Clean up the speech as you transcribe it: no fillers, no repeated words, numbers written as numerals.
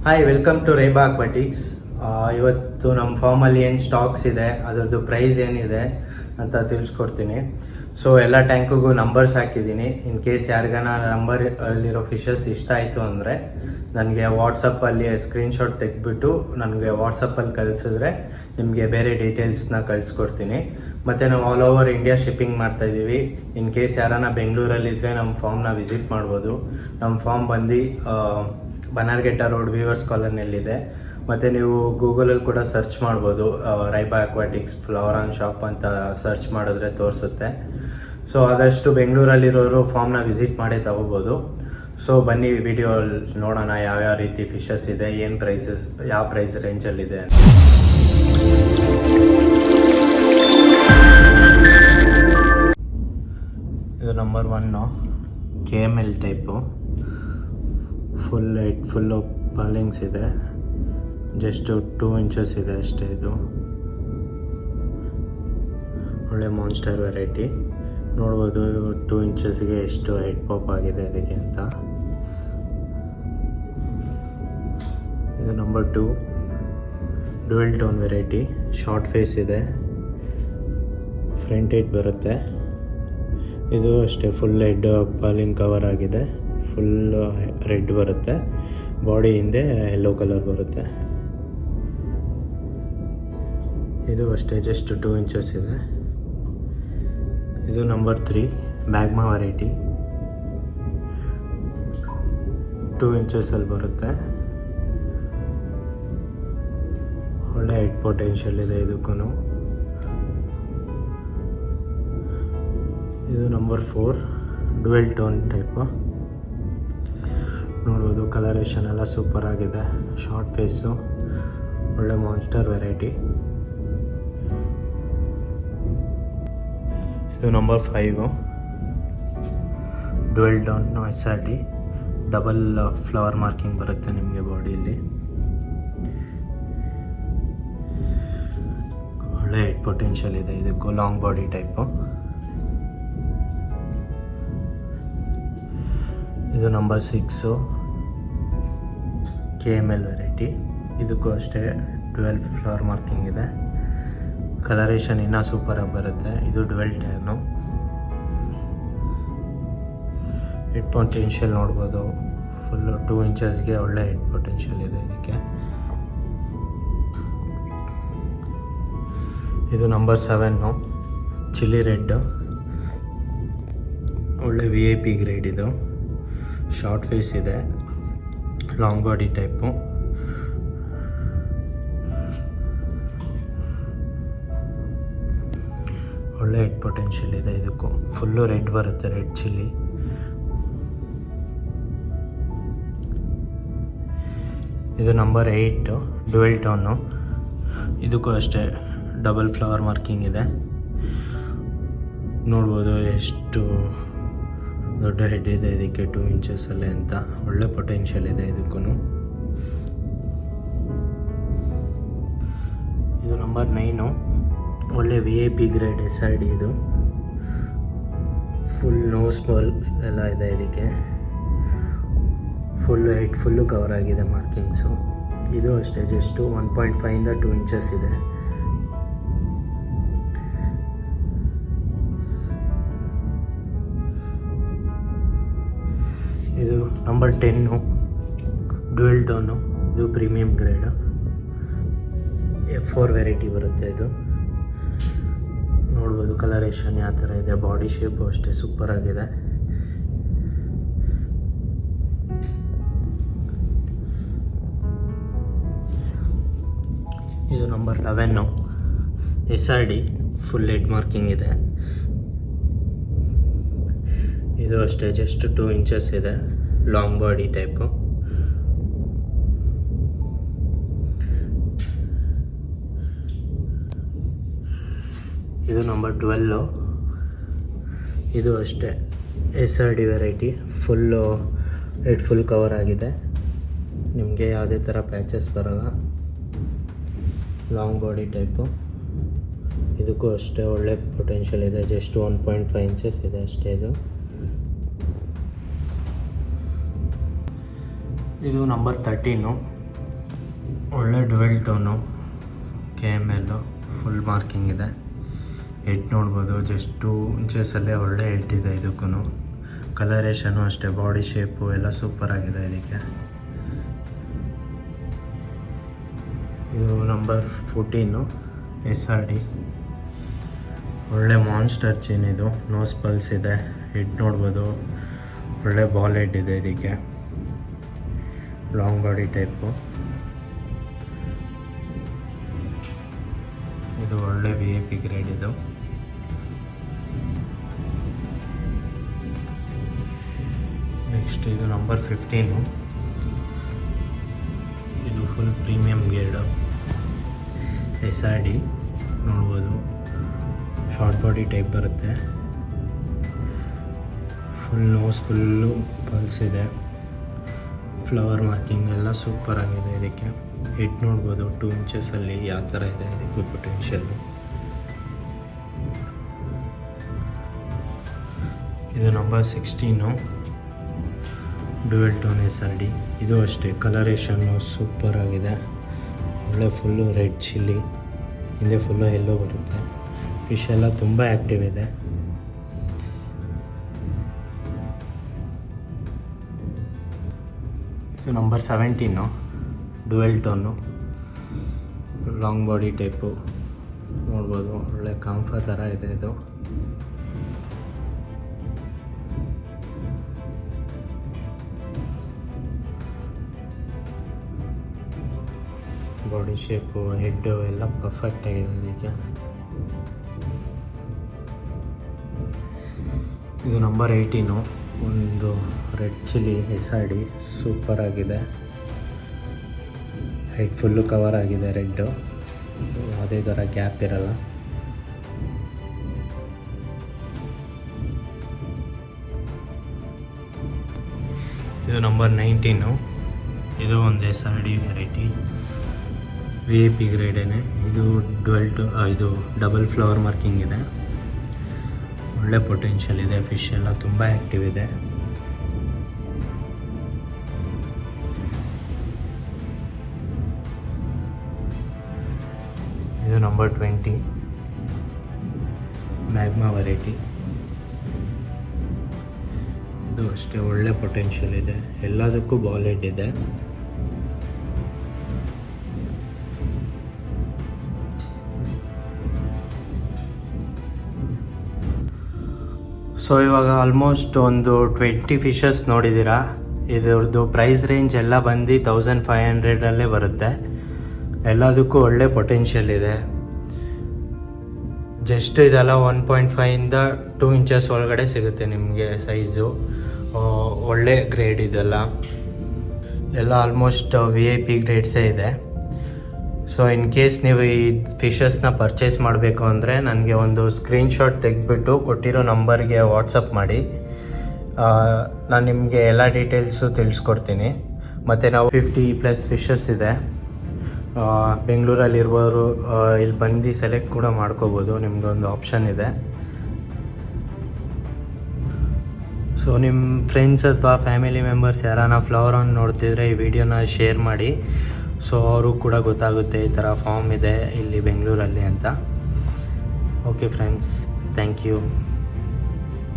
Hi, welcome to Raiba aquatics. ಇವತ್ತು ನಮ್ಮ ಫಾರ್ಮಲ್ಲಿ ಏನು ಸ್ಟಾಕ್ಸ್ ಇದೆ, ಅದರದ್ದು ಪ್ರೈಸ್ ಏನಿದೆ ಅಂತ ತಿಳಿಸ್ಕೊಡ್ತೀನಿ. ಸೊ ಎಲ್ಲ ಟ್ಯಾಂಕಿಗೂ ನಂಬರ್ಸ್ ಹಾಕಿದ್ದೀನಿ. ಇನ್ ಕೇಸ್ ಯಾರಿಗಾನ ನಂಬರ್ ಅಲ್ಲಿರೋ ಫಿಶಸ್ ಇಷ್ಟ ಆಯಿತು ಅಂದರೆ ನನಗೆ ವಾಟ್ಸಪ್ಪಲ್ಲಿ ಸ್ಕ್ರೀನ್ಶಾಟ್ ತೆಗೆದ್ಬಿಟ್ಟು ನನಗೆ ವಾಟ್ಸಪ್ಪಲ್ಲಿ ಕಳಿಸಿದ್ರೆ ನಿಮಗೆ ಬೇರೆ ಡೀಟೇಲ್ಸ್ನ ಕಳಿಸ್ಕೊಡ್ತೀನಿ. ಮತ್ತು ನಾವು ಆಲ್ ಓವರ್ ಇಂಡಿಯಾ ಶಿಪ್ಪಿಂಗ್ ಮಾಡ್ತಾಯಿದ್ದೀವಿ. ಇನ್ ಕೇಸ್ ಯಾರಾನ ಬೆಂಗಳೂರಲ್ಲಿದ್ದರೆ ನಮ್ಮ ಫಾರ್ಮ್ನ ವಿಸಿಟ್ ಮಾಡ್ಬೋದು. ನಮ್ಮ ಫಾರ್ಮ್ ಬಂದು ಬನಾರ್ಘಟ್ಟ ರೋಡ್ ವೀವರ್ಸ್ ಕಾಲೋನಿಯಲ್ಲಿದೆ. ಮತ್ತು ನೀವು ಗೂಗಲಲ್ಲಿ ಕೂಡ ಸರ್ಚ್ ಮಾಡ್ಬೋದು, ರೈಬಾ ಅಕ್ವಾಟಿಕ್ಸ್ ಫ್ಲವರ್ ಆನ್ ಶಾಪ್ ಅಂತ ಸರ್ಚ್ ಮಾಡಿದ್ರೆ ತೋರಿಸುತ್ತೆ. ಸೊ ಆದಷ್ಟು ಬೆಂಗಳೂರಲ್ಲಿರೋರು ಫಾರ್ಮ್ನ ವಿಸಿಟ್ ಮಾಡಿ ತಗೋಬೋದು. ಸೊ ಬನ್ನಿ ವಿಡಿಯೋ ನೋಡೋಣ ಯಾವ್ಯಾವ ರೀತಿ ಫಿಶಸ್ ಇದೆ, ಏನು ಪ್ರೈಸಸ್, ಯಾವ ಪ್ರೈಸ್ ರೇಂಜಲ್ಲಿದೆ ಅಂತ. ಇದು ನಂಬರ್ 1 KML ಟೈಪು. ಫುಲ್ಲು ಪಾಲಿಂಗ್ಸ್ ಇದೆ. ಜಸ್ಟು 2 ಇಂಚಸ್ ಇದೆ ಅಷ್ಟೇ. ಇದು ಒಳ್ಳೆ ಮಾನ್ಸ್ಟರ್ ವೆರೈಟಿ. ನೋಡ್ಬೋದು 2 ಇಂಚಸ್ಗೆ ಎಷ್ಟು ಹೆಡ್ ಪಾಪ್ ಆಗಿದೆ ಅದಕ್ಕೆ ಅಂತ. ಇದು number 2 dual tone variety. Short face ಇದೆ, ಫ್ರಂಟ್ ಹೆಡ್ ಬರುತ್ತೆ. ಇದು ಅಷ್ಟೇ ಫುಲ್ ಹೆಡ್ ಪಾಲಿಂಗ್ ಕವರ್ ಆಗಿದೆ. ಫುಲ್ ರೆಡ್ ಬರುತ್ತೆ, ಬಾಡಿ ಹಿಂದೆ ಯೆಲ್ಲೋ ಕಲರ್ ಬರುತ್ತೆ. ಇದು ಅಷ್ಟೇ ಜಸ್ಟ್ 2 ಇಂಚಸ್ ಇದೆ. ಇದು ನಂಬರ್ 3 ಮ್ಯಾಗ್ಮಾ ವೆರೈಟಿ. 2 ಇಂಚಸಲ್ಲಿ ಬರುತ್ತೆ. ಒಳ್ಳೆ ಹೆಡ್ ಪೊಟೆನ್ಷಿಯಲ್ ಇದೆ ಇದಕ್ಕೂ. ಇದು ನಂಬರ್ 4 ಡ್ಯುಯಲ್ ಟೋನ್ ಟೈಪು. ನೋಡ್ಬೋದು ಕಲರೇಷನ್ ಎಲ್ಲ ಸೂಪರ್ ಆಗಿದೆ. ಶಾರ್ಟ್ ಫೇಸು, ಒಳ್ಳೆ ಮಾನ್ಸ್ಟರ್ ವೆರೈಟಿ. ಇದು number 5 dual tone SRT. Double flower marking ಬರುತ್ತೆ ನಿಮಗೆ ಬಾಡಿಯಲ್ಲಿ. ಒಳ್ಳೆ ಹೆಡ್ ಪೊಟೆನ್ಷಿಯಲ್ ಇದೆ ಇದಕ್ಕೂ. Long body type. ಇದು ನಂಬರ್ 6 KML ವೆರೈಟಿ. ಇದಕ್ಕೂ ಅಷ್ಟೇ ಡ್ಯುಯಲ್ ಫ್ಲವರ್ ಮಾರ್ಕಿಂಗ್ ಇದೆ. ಕಲರೇಷನ್ ಇನ್ನೂ ಸೂಪರಾಗಿ ಬರುತ್ತೆ. ಇದು ಡ್ಯುಯಲ್ ಟೈನು. ಹೆಡ್ ಪೊಟೆನ್ಷಿಯಲ್ ನೋಡ್ಬೋದು. ಫುಲ್ಲು 2 ಇಂಚಸ್ಗೆ ಒಳ್ಳೆ ಹೆಡ್ ಪೊಟೆನ್ಷಿಯಲ್ ಇದೆ ಇದಕ್ಕೆ. ಇದು ನಂಬರ್ 7 ಚಿಲ್ಲಿ ರೆಡ್. ಒಳ್ಳೆ VIP ಗ್ರೇಡ್ ಇದು. ಶಾರ್ಟ್ ಫೇಸ್ ಇದೆ, ಲಾಂಗ್ ಬಾಡಿ ಟೈಪು. ಒಳ್ಳೆ ಹೆಡ್ ಪೊಟೆನ್ಷಿಯಲ್ ಇದೆ ಇದಕ್ಕೂ. ಫುಲ್ಲು ರೆಡ್ ಬರುತ್ತೆ, ರೆಡ್ ಚಿಲ್ಲಿ. ಇದು ನಂಬರ್ 8 ಡ್ಯುಯಲ್ ಟೋನು. ಇದಕ್ಕೂ ಅಷ್ಟೇ ಡಬಲ್ ಫ್ಲವರ್ ಮಾರ್ಕಿಂಗ್ ಇದೆ. ನೋಡ್ಬೋದು ಎಷ್ಟು ದೊಡ್ಡ ಹೆಡ್ ಇದೆ ಇದಕ್ಕೆ, 2 ಇಂಚಸಲ್ಲೇ ಅಂತ. ಒಳ್ಳೆ ಪೊಟೆನ್ಷಿಯಲ್ ಇದೆ ಇದಕ್ಕೂ. ಇದು ನಂಬರ್ 9 ಒಳ್ಳೆ VIP ಗ್ರೇಡ್ SRD. ಇದು ಫುಲ್ ನೋಸ್ ಬಾಲ್ ಎಲ್ಲ ಇದೆ ಇದಕ್ಕೆ. ಫುಲ್ಲು ಹೆಡ್ ಫುಲ್ಲು ಕವರ್ ಆಗಿದೆ ಮಾರ್ಕಿಂಗ್ಸು. ಇದು ಅಷ್ಟೇ ಜಸ್ಟು 1.5 ಇಂದ 2 ಇಂಚಸ್ ಇದೆ. ಇದು ನಂಬರ್ 10 ಡ್ಯುಯಲ್ ಟೋನು. ಇದು ಪ್ರೀಮಿಯಂ ಗ್ರೇಡ್ F4 ವೆರೈಟಿ ಬರುತ್ತೆ ಇದು. ನೋಡ್ಬೋದು ಕಲರೇಷನ್ ಯಾವ ಥರ ಇದೆ. ಬಾಡಿ ಶೇಪು ಅಷ್ಟೇ ಸೂಪರ್ ಆಗಿದೆ. ಇದು number 11 SRD. Full head marking ಇದೆ. ಇದು ಅಷ್ಟೇ ಜಸ್ಟ್ 2 ಇಂಚಸ್ ಇದೆ, ಲಾಂಗ್ ಬಾಡಿ ಟೈಪು. ಇದು ನಂಬರ್ 12 ಇದು ಅಷ್ಟೇ SRD variety. Full head full cover ಆಗಿದೆ. ನಿಮಗೆ ಯಾವುದೇ ಥರ ಪ್ಯಾಚಸ್ ಬರೋಲ್ಲ. Long body type. ಇದಕ್ಕೂ ಅಷ್ಟೇ ಒಳ್ಳೆ ಪೊಟೆನ್ಷಿಯಲ್ ಇದೆ. ಜಸ್ಟ್ 1.5 ಇಂಚಸ್ ಇದೆ ಅಷ್ಟೇ ಇದು. ಇದು ನಂಬರ್ 13 ಒಳ್ಳೆ dual tone, KML full marking ಇದೆ. ಹೆಡ್ ನೋಡ್ಬೋದು, ಜಸ್ಟ್ 2 ಇಂಚಸಲ್ಲೇ ಒಳ್ಳೆ ಹೆಡ್ ಇದೆ. ಇದಕ್ಕೂ ಕಲರೇಷನು ಅಷ್ಟೇ, ಬಾಡಿ ಶೇಪು ಎಲ್ಲ ಸೂಪರ್ ಆಗಿದೆ ಇದಕ್ಕೆ. ಇದು ನಂಬರ್ 14 SRD. ಒಳ್ಳೆ ಮಾನ್ಸ್ಟರ್ ಚೈನ್ ಇದು, ನೋಸ್ ಪಲ್ಸ್ ಇದೆ. ಹೆಡ್ ನೋಡ್ಬೋದು, ಒಳ್ಳೆ ಬಾಲ್ ಹೆಡ್ ಇದೆ ಇದಕ್ಕೆ, ಲಾಂಗ್ ಬಾಡಿ ಟೈಪು. ಇದು ಒಳ್ಳೆ VIP ಗ್ರೇಡ್ ಇದು. ನೆಕ್ಸ್ಟ್ ಇದು ನಂಬರ್ 15. ಇದು ಫುಲ್ ಪ್ರೀಮಿಯಂ ಗೇರ್ಡ್ SRD ನೋಡ್ಬೋದು, ಶಾರ್ಟ್ ಬಾಡಿ ಟೈಪ್ ಬರುತ್ತೆ. ಫುಲ್ ನೋಸ್ ಫುಲ್ಲು ಪಲ್ಸ್ ಇದೆ, ಫ್ಲವರ್ ಮಾರ್ಕಿಂಗ್ ಎಲ್ಲ ಸೂಪರ್ ಆಗಿದೆ ಇದಕ್ಕೆ. ಹೆಡ್ ನೋಡ್ಬೋದು 2 ಇಂಚಸಲ್ಲಿ ಯಾವ ಥರ ಇದೆ ಇದಕ್ಕೆ ಪೊಟೆನ್ಷಿಯಲ್ಲು. ಇದು ನಂಬರ್ 16 ಡುವೆಲ್ ಟೋನ್ SRD. ಇದು ಅಷ್ಟೇ, ಕಲರೇಷನ್ನು ಸೂಪರ್ ಆಗಿದೆ. ಒಳ್ಳೆ ಫುಲ್ಲು ರೆಡ್ ಚಿಲ್ಲಿ, ಹಿಂದೆ ಫುಲ್ಲು ಎಲ್ಲೋ ಬರುತ್ತೆ. ಫಿಶ್ ಎಲ್ಲ ತುಂಬ ಆ್ಯಕ್ಟಿವ್ ಇದೆ. ಇದು number 17 dual tone, long body type ನೋಡ್ಬೋದು. ಒಳ್ಳೆ ಕಾಂಫಾ ಥರ ಇದೆ ಇದು. ಬಾಡಿ ಶೇಪು, ಹೆಡ್ಡು ಎಲ್ಲ ಪರ್ಫೆಕ್ಟ್ ಆಗಿದೆ ಇದಕ್ಕೆ. ಇದು ನಂಬರ್ 18 ಒಂದು ರೆಡ್ ಚಿಲ್ಲಿ SRD, ಸೂಪರ್ ಆಗಿದೆ. ಹೆಡ್ ಫುಲ್ಲು ಕವರ್ ಆಗಿದೆ ರೆಡ್ಡು, ಯಾವುದೇ ಥರ ಗ್ಯಾಪ್ ಇರಲ್ಲ. ಇದು ನಂಬರ್ 19. ಇದು ಒಂದು SRD ವೆರೈಟಿ, VIP ಗ್ರೇಡೇನೆ. ಇದು ಇದು ಡಬಲ್ ಫ್ಲವರ್ ಮಾರ್ಕಿಂಗ್ ಇದೆ. ಒಳ್ಳೆ ಪೊಟೆನ್ಷಿಯಲ್ ಇದೆ, ಫಿಶ್ ಎಲ್ಲ ತುಂಬ ಆ್ಯಕ್ಟಿವ್ ಇದೆ. ಇದು ನಂಬರ್ 20 ಮ್ಯಾಗ್ಮಾ ವೆರೈಟಿ. ಇದು ಅಷ್ಟೇ, ಒಳ್ಳೆ ಪೊಟೆನ್ಷಿಯಲ್ ಇದೆ, ಎಲ್ಲದಕ್ಕೂ ಬಾಲ್ ಹೆಡ್ ಇದೆ. ಸೊ ಇವಾಗ ಆಲ್ಮೋಸ್ಟ್ ಒಂದು 20 ಫಿಶಸ್ ನೋಡಿದ್ದೀರಾ. ಇದ್ರದ್ದು ಪ್ರೈಸ್ ರೇಂಜ್ ಎಲ್ಲ ಬಂದು 1500 ಬರುತ್ತೆ. ಎಲ್ಲದಕ್ಕೂ ಒಳ್ಳೆ ಪೊಟೆನ್ಷಿಯಲ್ ಇದೆ. ಜಸ್ಟ್ ಇದೆಲ್ಲ 1.5 2 ಇಂಚಸ್ ಒಳಗಡೆ ಸಿಗುತ್ತೆ ನಿಮಗೆ ಸೈಜು. ಒಳ್ಳೆ ಗ್ರೇಡ್ ಇದೆಲ್ಲ, ಎಲ್ಲ ಆಲ್ಮೋಸ್ಟ್ VIP ಗ್ರೇಡ್ಸೇ ಇದೆ. ಸೊ ಇನ್ ಕೇಸ್ ನೀವು ಈ ಫಿಶಸ್ನ ಪರ್ಚೇಸ್ ಮಾಡಬೇಕು ಅಂದರೆ ನನಗೆ ಒಂದು ಸ್ಕ್ರೀನ್ಶಾಟ್ ತೆಗೆದುಬಿಟ್ಟು ಕೊಟ್ಟಿರೋ ನಂಬರ್ಗೆ ವಾಟ್ಸಪ್ ಮಾಡಿ, ನಾನು ನಿಮಗೆ ಎಲ್ಲ ಡೀಟೇಲ್ಸು ತಿಳಿಸ್ಕೊಡ್ತೀನಿ. ಮತ್ತು ನಾವು 50+ ಫಿಶಸ್ ಇದೆ. ಬೆಂಗಳೂರಲ್ಲಿರುವವರು ಇಲ್ಲಿ ಬಂದು ಸೆಲೆಕ್ಟ್ ಕೂಡ ಮಾಡ್ಕೋಬೋದು, ನಿಮಗೊಂದು ಆಪ್ಷನ್ ಇದೆ. ಸೊ ನಿಮ್ಮ ಫ್ರೆಂಡ್ಸ್ ಅಥವಾ ಫ್ಯಾಮಿಲಿ ಮೆಂಬರ್ಸ್ ಯಾರಾನ ಫ್ಲವರ್ ಆನ್ ನೋಡ್ತಿದ್ರೆ ಈ ವಿಡಿಯೋನ ಶೇರ್ ಮಾಡಿ. ಸೊ ಅವರು ಕೂಡ ಗೊತ್ತಾಗುತ್ತೆ ಈ ಥರ ಫಾರ್ಮ್ ಇದೆ ಇಲ್ಲಿ ಬೆಂಗಳೂರಲ್ಲಿ ಅಂತ. Okay friends, thank you.